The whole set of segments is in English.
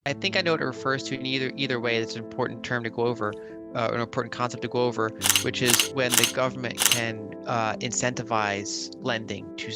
I think I know what it refers to in either way. It's an important term to go over, an important concept to go over, which is when the government can incentivize lending to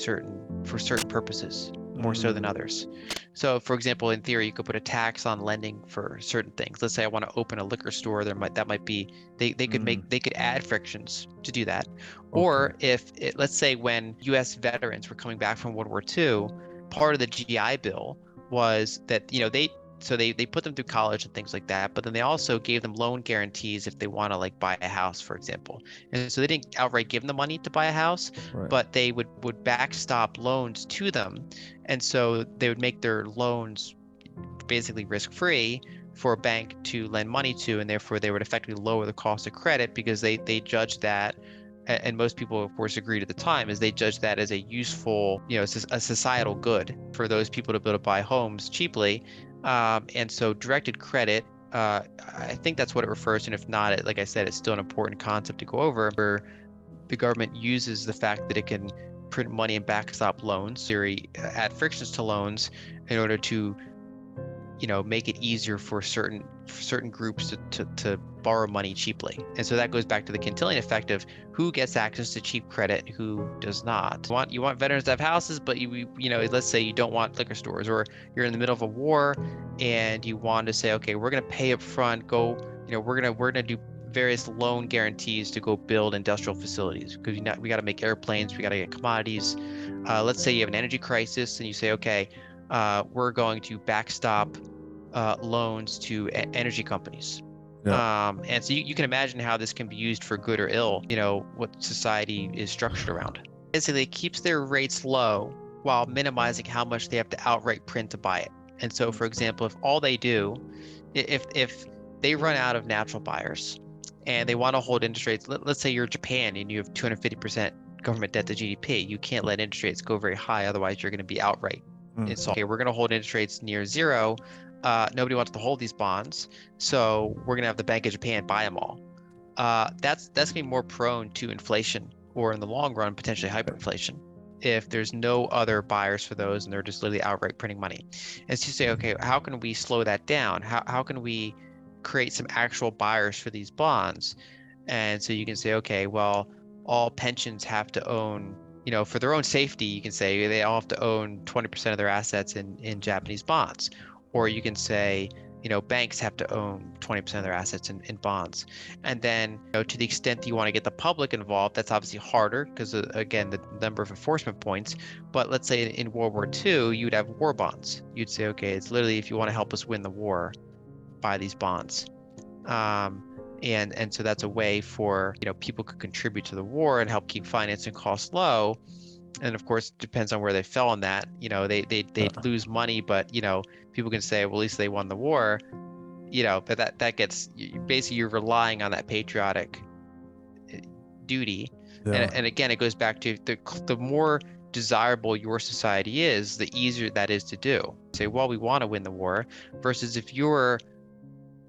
for certain purposes more so than Mm, others. So, for example, in theory, you could put a tax on lending for certain things. Let's say I want to open a liquor store. That might be they could add frictions to do that. okay. Or if let's say when U.S. veterans were coming back from World War II, part of the GI Bill was that they put them through college and things like that, but then they also gave them loan guarantees if they want to like buy a house, for example. And so they didn't outright give them the money to buy a house, Right. but they would backstop loans to them. And so they would make their loans basically risk-free for a bank to lend money to, and therefore they would effectively lower the cost of credit because they judged that, and most people, of course, agreed at the time, is they judged that as a useful, a societal good for those people to be able to buy homes cheaply. And so directed credit, I think that's what it refers to. And if not, like I said, it's still an important concept to go over, where the government uses the fact that it can print money and backstop loans, or add frictions to loans in order to make it easier for certain groups to borrow money cheaply. And so that goes back to the Cantillon effect of who gets access to cheap credit and who does not. You want veterans to have houses, but let's say you don't want liquor stores, or you're in the middle of a war and you want to say, okay, we're going to pay up front, go, we're going to do various loan guarantees to go build industrial facilities because we got to make airplanes, we got to get commodities. Let's say you have an energy crisis and you say, okay, we're going to backstop loans to energy companies. Yeah. And so you can imagine how this can be used for good or ill, what society is structured around. Basically, it keeps their rates low while minimizing how much they have to outright print to buy it. And so, for example, if all they do, if they run out of natural buyers and they want to hold interest rates, let's say you're Japan and you have 250% government debt to GDP, you can't let interest rates go very high, otherwise you're going to be outright Mm, installed. Okay, we're going to hold interest rates near zero. Nobody wants to hold these bonds, so we're going to have the Bank of Japan buy them all. That's going to be more prone to inflation, or in the long run, potentially hyperinflation, if there's no other buyers for those and they're just literally outright printing money. And so you say, okay, how can we slow that down? How can we create some actual buyers for these bonds? And so you can say, okay, well, all pensions have to own, for their own safety, you can say they all have to own 20% of their assets in Japanese bonds. Or you can say, banks have to own 20% of their assets in bonds. And then, to the extent that you want to get the public involved, that's obviously harder because, again, the number of enforcement points. But let's say in World War II, you'd have war bonds. You'd say, okay, it's literally if you want to help us win the war, buy these bonds. Um, and so that's a way for, people could contribute to the war and help keep financing costs low. And of course, it depends on where they fell on that. They'd yeah. lose money, but people can say, well, at least they won the war. But that gets basically you're relying on that patriotic duty. And Yeah. and again, it goes back to the more desirable your society is, the easier that is to do. Say, well, we want to win the war, versus if you're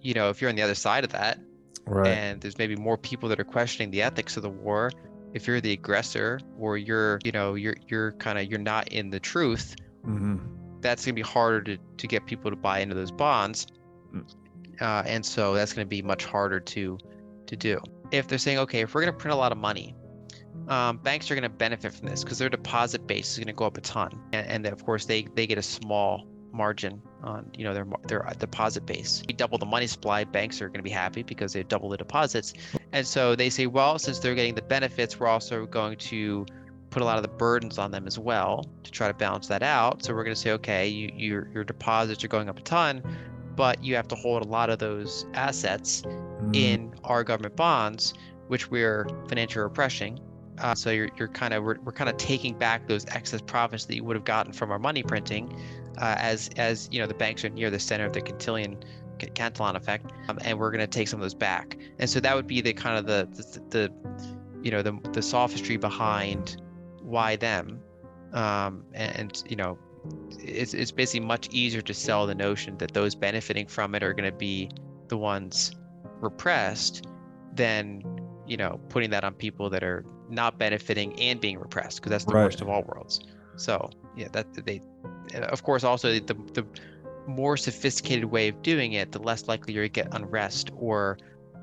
on the other side of that Right. and there's maybe more people that are questioning the ethics of the war, if you're the aggressor, or you're not in the truth, Hmm. that's going to be harder to get people to buy into those bonds. And so that's going to be much harder to do. If they're saying, okay, if we're going to print a lot of money, banks are going to benefit from this because their deposit base is going to go up a ton, and of course they get a small margin on their deposit base. You double the money supply, banks are going to be happy because they double the deposits, and so they say, well, since they're getting the benefits, we're also going to put a lot of the burdens on them as well to try to balance that out. So we're going to say, okay, your deposits are going up a ton, but you have to hold a lot of those assets Mm, in our government bonds, which we're financially repressing. So you're kind of we're kind of taking back those excess profits that you would have gotten from our money printing, as the banks are near the center of the Cantillon effect, and we're going to take some of those back. And so that would be the kind of the sophistry behind why them, and it's basically much easier to sell the notion that those benefiting from it are going to be the ones repressed than putting that on people that are not benefiting and being repressed, because that's the right. worst of all worlds. So yeah, that they of course also the more sophisticated way of doing it, the less likely you're to get unrest or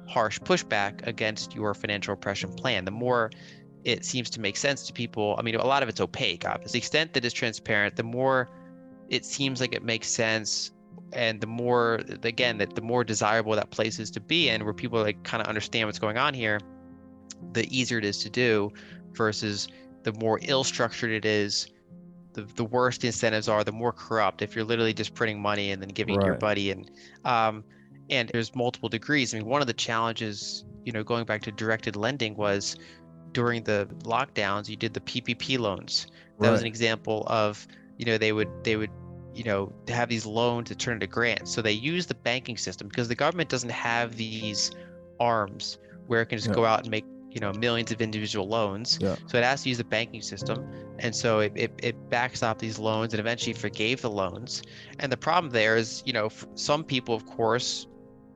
harsh pushback against your financial repression plan. The more it seems to make sense to people. I mean, a lot of it's opaque, obviously. The extent that it's transparent, the more it seems like it makes sense. And the more, again, that the more desirable that place is to be in, where people like kind of understand what's going on here, the easier it is to do versus the more ill-structured it is, the worse the incentives are, the more corrupt. If you're literally just printing money and then giving it to your Right. buddy, and there's multiple degrees. I mean, one of the challenges, going back to directed lending was during the lockdowns, you did the PPP loans. That was an Right. example of, they would, have these loans that turn into grants. So they use the banking system because the government doesn't have these arms where it can just Yeah. go out and make, millions of individual loans. Yeah. So it has to use the banking system. And so it backstopped these loans and eventually forgave the loans. And the problem there is, some people, of course,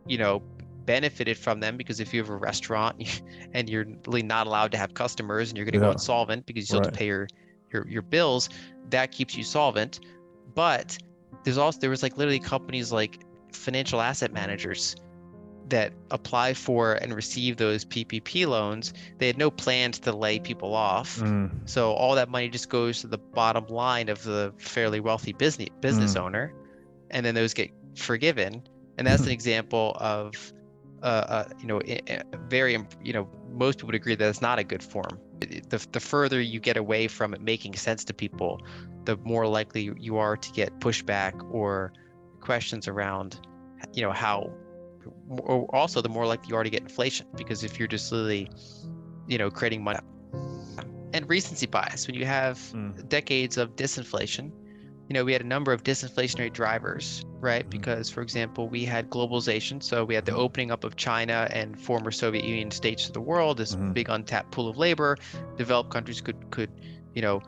you know, benefited from them because if you have a restaurant and you're really not allowed to have customers and you're going to go Yeah. insolvent because you still have to Right. pay your bills, that keeps you solvent. But there was like literally companies like financial asset managers that apply for and receive those PPP loans. They had no plans to lay people off. Mm. So all that money just goes to the bottom line of the fairly wealthy business Mm. owner, and then those get forgiven. And that's an example of, very, most people would agree that it's not a good form. The further you get away from it making sense to people, the more likely you are to get pushback or questions around, how, or also the more likely you are to get inflation, because if you're just literally, creating money. And recency bias, when you have Mm. decades of disinflation, we had a number of disinflationary drivers, right? Mhm. Because, for example, we had globalization. So we had the Mhm. opening up of China and former Soviet Union states to the world, this Mhm. big untapped pool of labor. Developed countries could, you know,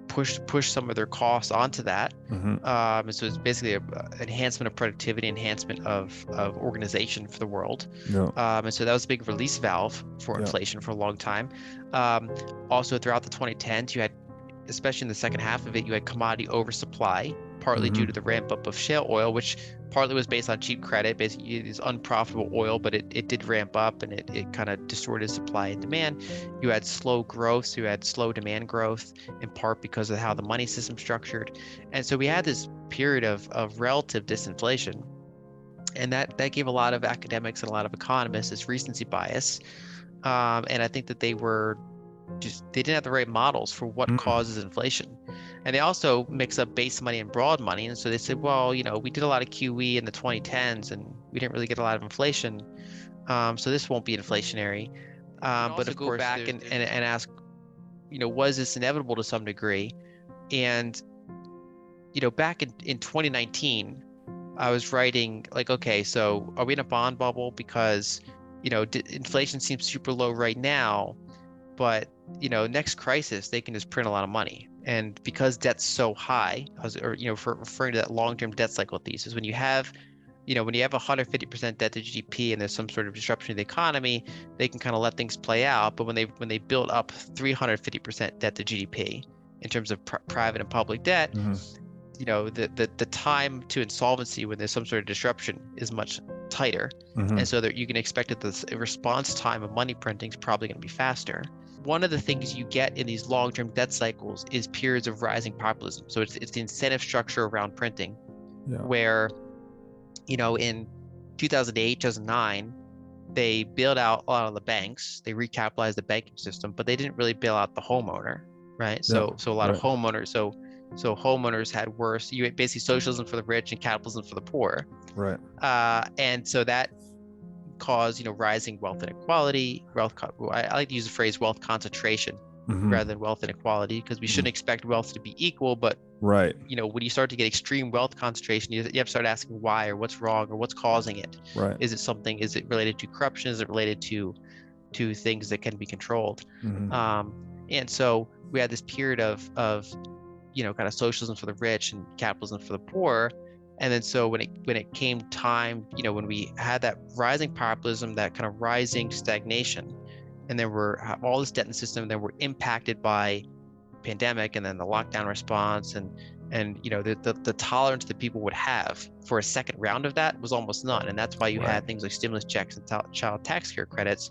push some of their costs onto that. Mhm. And so it's basically a enhancement of productivity, enhancement of organization for the world. Yeah. And so that was a big release valve for Yeah. inflation for a long time. Um, Also, throughout the 2010s, you had, especially in the second half of it, you had commodity oversupply, partly due to Mhm. the ramp up of shale oil, which partly was based on cheap credit. Basically, it is unprofitable oil, but it did ramp up and it kind of distorted supply and demand. You had slow growth, so you had slow demand growth, in part because of how the money system structured. And so we had this period of relative disinflation. And that gave a lot of academics and a lot of economists this recency bias. And I think that they didn't have the right models for what Mm. causes inflation. And they also mix up base money and broad money. And so they said, well, we did a lot of QE in the 2010s and we didn't really get a lot of inflation. So this won't be inflationary. But of course, back and ask, was this inevitable to some degree? And, back in 2019, I was writing like, okay, so are we in a bond bubble? Because, inflation seems super low right now, but next crisis they can just print a lot of money. And because debt's so high, for referring to that long-term debt cycle thesis, when you have 150% debt to GDP and there's some sort of disruption in the economy, they can kind of let things play out. But when they build up 350% debt to GDP in terms of private and public debt, Mhm. the time to insolvency when there's some sort of disruption is much tighter. Mhm. And so that you can expect that the response time of money printing is probably going to be faster. One of the things you get in these long-term debt cycles is periods of rising populism. So it's the incentive structure around printing, Yeah. where, in 2008, 2009, they bailed out a lot of the banks. They recapitalized the banking system, but they didn't really bail out the homeowner, right? Yeah. So a lot of Right. homeowners, so homeowners had worse. You had basically socialism for the rich and capitalism for the poor, Right. and so that caused, rising wealth inequality. I like to use the phrase wealth concentration Mhm. rather than wealth inequality, because we Mhm. shouldn't expect wealth to be equal, but Right. when you start to get extreme wealth concentration, you have to start asking why, or what's wrong, or what's causing it. Right. Is it related to corruption? Is it related to things that can be controlled? Mhm. Um, and so we had this period of kind of socialism for the rich and capitalism for the poor. And then so when it came time, when we had that rising populism, that kind of rising stagnation, and then all this debt in the system, and then we're impacted by pandemic and then the lockdown response, and And the tolerance that people would have for a second round of that was almost none. And that's why you Right. had things like stimulus checks and child tax care credits,